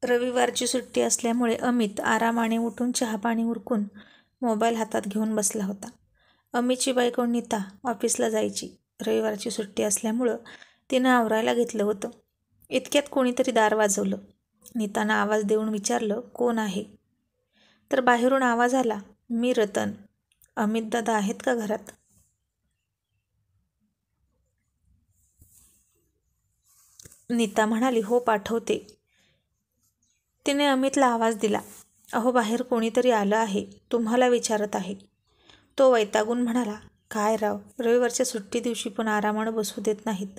रविवारची सुट्टी असल्यामुळे अमित आरामाने उठून चहापाणी उरकून मोबाईल हातात घेऊन बसला होता. अमितची बायको नीता ऑफिसला जायची. रविवारची सुट्टी असल्यामुळं तिनं आवरायला घेतलं होतं. इतक्यात कोणीतरी दार वाजवलं. नीतानं आवाज देऊन विचारलं, कोण आहे? तर बाहेरून आवाज आला, मी रतन. अमित दादा आहेत का घरात? नीता म्हणाली, हो पाठवते. तिने अमितला आवाज दिला, अहो बाहेर कोणीतरी आलं आहे, तुम्हाला विचारत आहे. तो वैतागून म्हणाला, काय राव, रविवारच्या सुट्टी दिवशी पण आरामानं बसू देत नाहीत.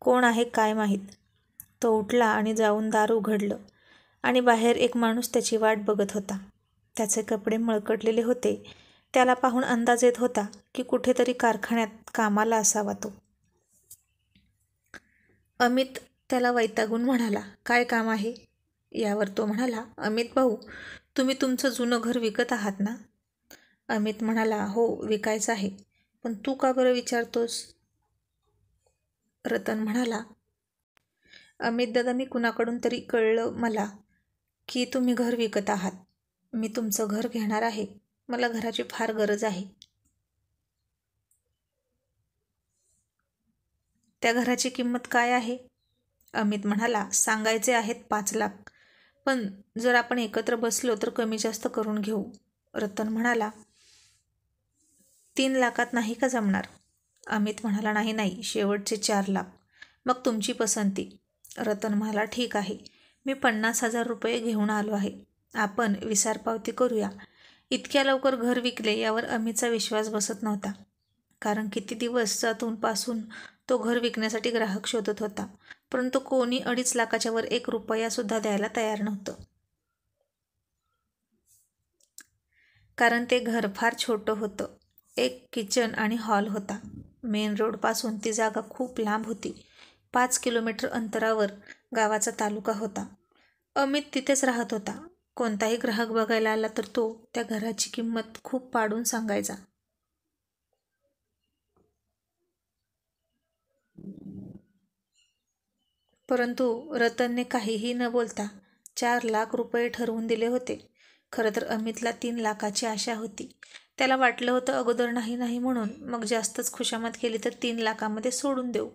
कोण आहे काय माहीत. तो उठला आणि जाऊन दार उघडलं आणि बाहेर एक माणूस त्याची वाट बघत होता. त्याचे कपडे मळकटलेले होते. त्याला पाहून अंदाज येत होता की कुठेतरी कारखान्यात कामाला असावा तो. अमित त्याला वैतागून म्हणाला, काय काम आहे? यावर तो म्हणाला, अमित भाऊ, तुम्ही तुमचं जुनं घर विकत आहात ना? अमित म्हणाला, हो विकायचं आहे, पण तू का बरं विचारतोस? रतन म्हणाला, अमित दादा, मी कुणाकडून तरी कळलं मला की तुम्ही घर विकत आहात. मी तुमचं घर घेणार आहे. मला घराची फार गरज आहे. त्या घराची किंमत काय आहे? अमित म्हणाला, सांगायचे आहेत 5 लाख, पण जर आपण एकत्र बसलो तर कमी जास्त करून घेऊ. रतन म्हणाला, 3 लाखात नाही का जमणार? अमित म्हणाला, नाही, शेवटचे 4 लाख. मग तुमची पसंती. रतन म्हणाला, ठीक आहे, मी 50,000 रुपये घेऊन आलो आहे. आपण विसारपावती करूया. इतक्या लवकर घर विकले यावर अमितचा विश्वास बसत नव्हता. कारण किती दिवसातून पासून तो घर विकण्यासाठी ग्राहक शोधत होता, परंतु कोणी 2.5 लाखाच्या वर 1 रुपया सुद्धा द्यायला तयार नव्हतं. कारण ते घर फार छोटं होतं. एक किचन आणि हॉल होता. मेन रोडपासून ती जागा खूप लांब होती. 5 किलोमीटर अंतरावर गावाचा तालुका होता. अमित तिथेच राहत होता. कोणताही ग्राहक बघायला आला तर तो त्या घराची किंमत खूप पाडून सांगायचा. परंतु रतनने काहीही न बोलता 4 लाख रुपये ठरवून दिले होते. खरं तर अमितला 3 लाखाची आशा होती. त्याला वाटलं होतं अगोदर नाही म्हणून मग जास्तच खुशामत केली तर 3 लाखामध्ये सोडून देऊ.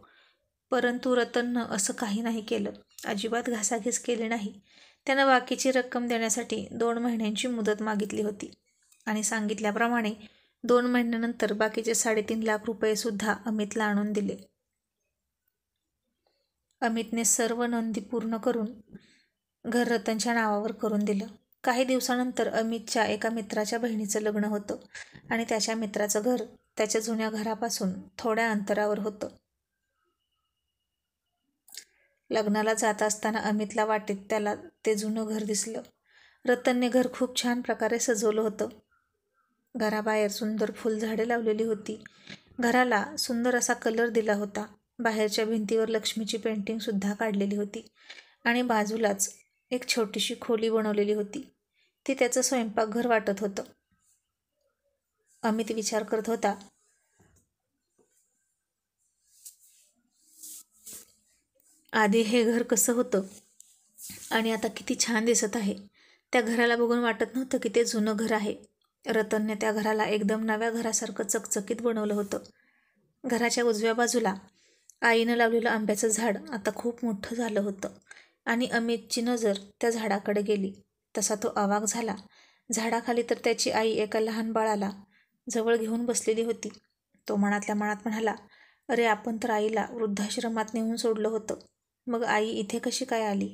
परंतु रतननं असं काही नाही केलं. अजिबात घासाघीस केली नाही. त्यानं बाकीची रक्कम देण्यासाठी 2 महिन्यांची मुदत मागितली होती आणि सांगितल्याप्रमाणे 2 महिन्यानंतर बाकीचे 3.5 लाख रुपये सुद्धा अमितला आणून दिले. अमितने सर्व नोंदी पूर्ण करून घर रतनच्या नावावर करून दिलं. काही दिवसानंतर अमितच्या एका मित्राच्या बहिणीचं लग्न होतं आणि त्याच्या मित्राचं घर त्याच्या जुन्या घरापासून थोड्या अंतरावर होतं. लग्नाला जात असताना अमितला वाटेत त्याला ते जुनं घर दिसलं. रतनने घर खूप छान प्रकारे सजवलं होतं. घराबाहेर सुंदर फुलझाडे लावलेली होती. घराला सुंदर असा कलर दिला होता. बाहेरच्या भिंतीवर लक्ष्मीची पेंटिंग सुद्धा काढलेली होती आणि बाजूलाच एक छोटीशी खोली बनवलेली होती. ती त्याचं स्वयंपाकघर वाटत होतं. अमित विचार करत होता, आधी हे घर कसं होतं आणि आता किती छान दिसत आहे. त्या घराला बघून वाटत नव्हतं की ते जुनं घर आहे. रतनने त्या घराला एकदम नव्या घरासारखं चकचकीत बनवलं होतं. घराच्या उजव्या बाजूला आईनं लावलेलं आंब्याचं झाड आता खूप मोठं झालं होतं आणि अमितची नजर त्या झाडाकडे गेली तसा तो अवाक झाला. झाडाखाली तर त्याची आई एका लहान बाळाला जवळ घेऊन बसलेली होती. तो मनातल्या मनात म्हणाला, अरे आपण तर आईला वृद्धाश्रमात नेऊन सोडलं होतं, मग आई इथे कशी काय आली?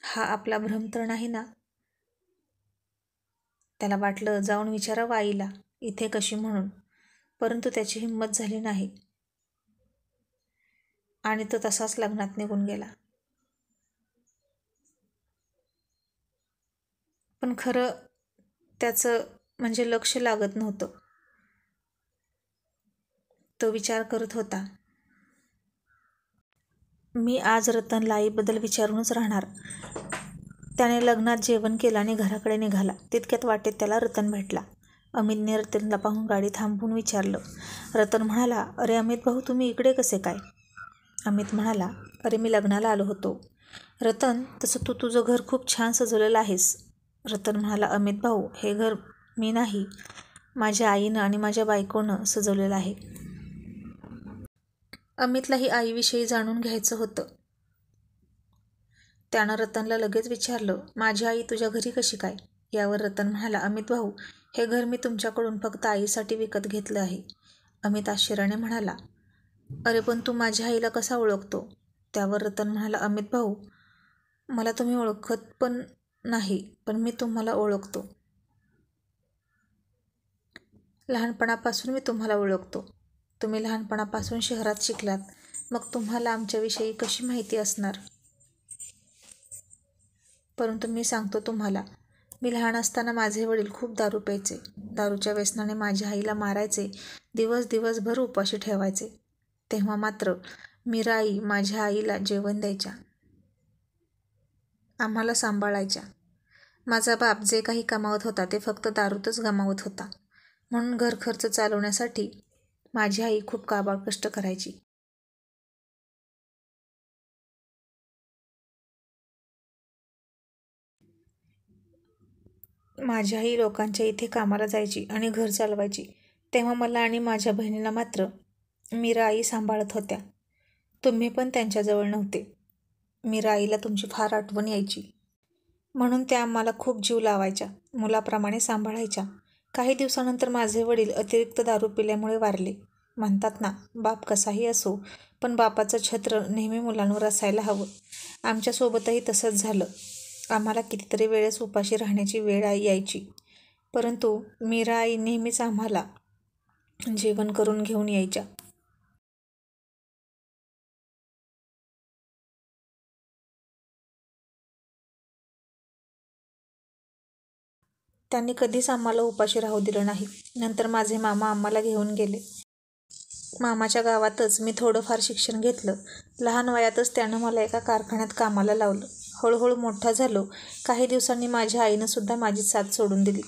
हा आपला भ्रम तर नाही ना? त्याला वाटलं जाऊन विचारावं आईला इथे कशी म्हणून, परंतु त्याची हिंमत झाली नाही आणि तो तसाच लग्नात निघून गेला. पण खरं त्याचं म्हणजे लक्ष लागत नव्हतं. तो विचार करत होता, मी आज रतनला आईबद्दल विचारूनच राहणार. त्याने लग्नात जेवण केलं आणि घराकडे निघाला. तितक्यात वाटेत त्याला रतन भेटला. अमितने रतनला पाहून गाडी थांबवून विचारलं. रतन म्हणाला, अरे अमित भाऊ, तुम्ही इकडे कसे काय? अमित म्हणाला, अरे मी लग्नाला आलो होतो. रतन, तसं तू तुझं घर खूप छान सजवलेलं आहेस. रतन म्हणाला, अमित भाऊ, हे घर मी नाही, माझ्या आईनं आणि माझ्या बायकोनं सजवलेलं आहे. अमितलाही आईविषयी जाणून घ्यायचं होतं. त्यानं रतनला लगेच विचारलं, माझी आई तुझ्या घरी कशी काय? यावर रतन म्हणाला, अमित भाऊ, हे घर मी तुमच्याकडून फक्त आईसाठी विकत घेतलं आहे. अमित आश्चर्याने म्हणाला, अरे पण तू माझ्या आईला कसा ओळखतो? त्यावर रतन म्हणाला, अमित भाऊ, मला तुम्ही ओळखत पण नाही, पण मी तुम्हाला ओळखतो. लहानपणापासून मी तुम्हाला ओळखतो. तुम्ही लहानपणापासून शहरात शिकलात, मग तुम्हाला आमच्याविषयी कशी माहिती असणार? परंतु मी सांगतो तुम्हाला, मी लहान असताना माझे वडील खूप दारू प्यायचे. दारूच्या व्यसनाने माझ्या आईला मारायचे, दिवसभर उपाशी ठेवायचे. तेव्हा मात्र मीराई माझ्या आईला जेवण द्यायच्या, आम्हाला सांभाळायच्या. माझा बाप जे काही कमावत होता ते फक्त दारूतच गमावत होता. म्हणून घर खर्च चालवण्यासाठी माझी आई खूप काबाड कष्ट करायची. माझी आई लोकांच्या इथे कामाला जायची आणि घर चालवायची. तेव्हा मला आणि माझ्या बहिणीला मात्र मीरा आई सांभाळत होत्या. तुम्ही पण त्यांच्याजवळ नव्हते. मीरा आईला तुमची फार आठवण यायची. म्हणून त्या आम्हाला खूप जीव लावायच्या, मुलाप्रमाणे सांभाळायच्या. काही दिवसानंतर माझे वडील अतिरिक्त दारू पिल्यामुळे वारले. म्हणतात ना, बाप कसाही असो, पण बापाचं छत्र नेहमी मुलांवर असायला हवं. आमच्यासोबतही तसंच झालं. आम्हाला कितीतरी वेळेस उपाशी राहण्याची वेळ यायची, परंतु मीरा आई नेहमीच आम्हाला जेवण करून घेऊन यायच्या. त्यांनी कधीच आम्हाला उपाशी राहू दिलं नाही. नंतर माझे मामा आम्हाला घेऊन गेले. मामाच्या गावातच मी थोडंफार शिक्षण घेतलं. लहान वयातच त्यानं मला एका कारखान्यात कामाला लावलं. हळूहळू मोठा झालो. काही दिवसांनी माझ्या आईनं सुद्धा माझी साथ सोडून दिली.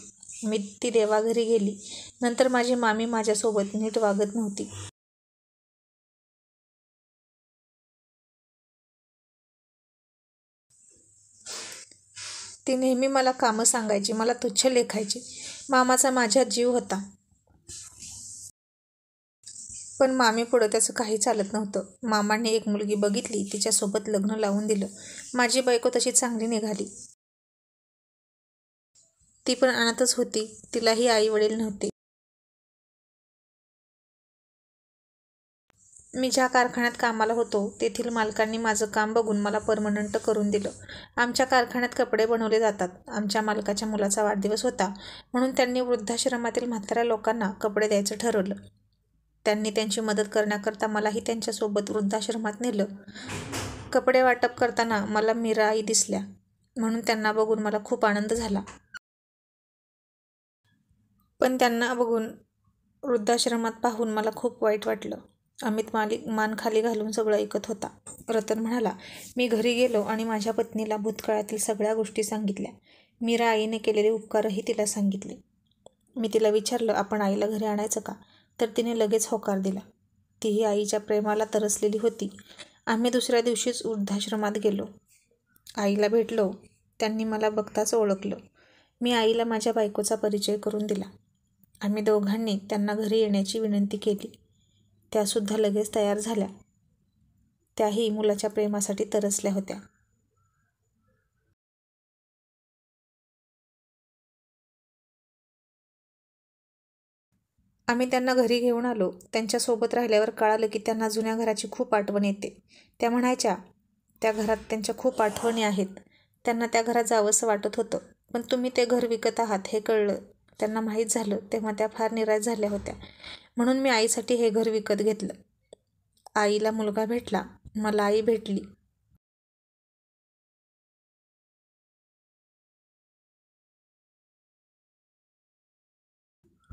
ती देवाघरी गेली. नंतर माझी मामी माझ्यासोबत नीट वागत नव्हती. ती नेहमी मला कामं सांगायची, मला तुच्छ लेखायची. मामाचा माझ्यात जीव होता, पण मामीपुढं त्याचं काही चालत नव्हतं. मामाने एक मुलगी बघितली, तिच्यासोबत लग्न लावून दिलं. माझी बायको तशी चांगली निघाली. ती पण अनाथच होती. तिलाही आई वडील नव्हते. मी ज्या कारखान्यात कामाला होतो तेथील मालकांनी माझं काम बघून मला परमनंट करून दिलं. आमच्या कारखान्यात कपडे बनवले जातात. आमच्या मालकाच्या मुलाचा वाढदिवस होता, म्हणून त्यांनी वृद्धाश्रमातील म्हाताऱ्या लोकांना कपडे द्यायचं ठरवलं. त्यांनी त्यांची मदत करण्याकरता मलाही त्यांच्यासोबत वृद्धाश्रमात नेलं. कपडे वाटप करताना मला मीरा आई दिसल्या, म्हणून त्यांना बघून मला खूप आनंद झाला. पण त्यांना बघून वृद्धाश्रमात पाहून मला खूप वाईट वाटलं. अमित मान खाली घालून सगळं ऐकत होता. रतन म्हणाला, मी घरी गेलो आणि माझ्या पत्नीला भूतकाळातील सगळ्या गोष्टी सांगितल्या. मीरा आईने केलेले उपकारही तिला सांगितले. मी तिला विचारलं, आपण आईला घरी आणायचं का? तर तिने लगेच होकार दिला. तीही आईच्या प्रेमाला तरसलेली होती. आम्ही दुसऱ्या दिवशीच वृद्धाश्रमात गेलो. आईला भेटलो. त्यांनी मला बघताच ओळखलं. मी आईला माझ्या बायकोचा परिचय करून दिला. आम्ही दोघांनी त्यांना घरी येण्याची विनंती केली. त्यासुद्धा लगेच तयार झाल्या. त्याही मुलाच्या प्रेमासाठी तरसल्या होत्या. आम्ही त्यांना घरी घेऊन आलो. त्यांच्यासोबत राहिल्यावर कळालं की त्यांना जुन्या घराची खूप आठवण येते. त्या म्हणायच्या, त्या घरात त्यांच्या खूप आठवणी आहेत. त्यांना त्या घरात जावंसं वाटत होतं. पण तुम्ही ते घर विकत आहात हे कळलं, त्यांना माहीत झालं, तेव्हा त्या फार निराश झाल्या होत्या. म्हणून मी आईसाठी हे घर विकत घेतलं. आईला मुलगा भेटला, मला आई भेटली.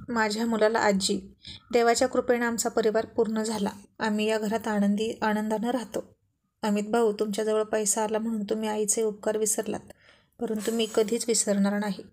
माझ्या मुलाला आजी. देवाच्या कृपेने आमचा परिवार पूर्ण झाला. आम्ही या घरात आनंदानं राहतो. अमित भाऊ, तुमच्याजवळ पैसा आला म्हणून तुम्ही आईचे उपकार विसरलात, परंतु मी कधीच विसरणार नाही.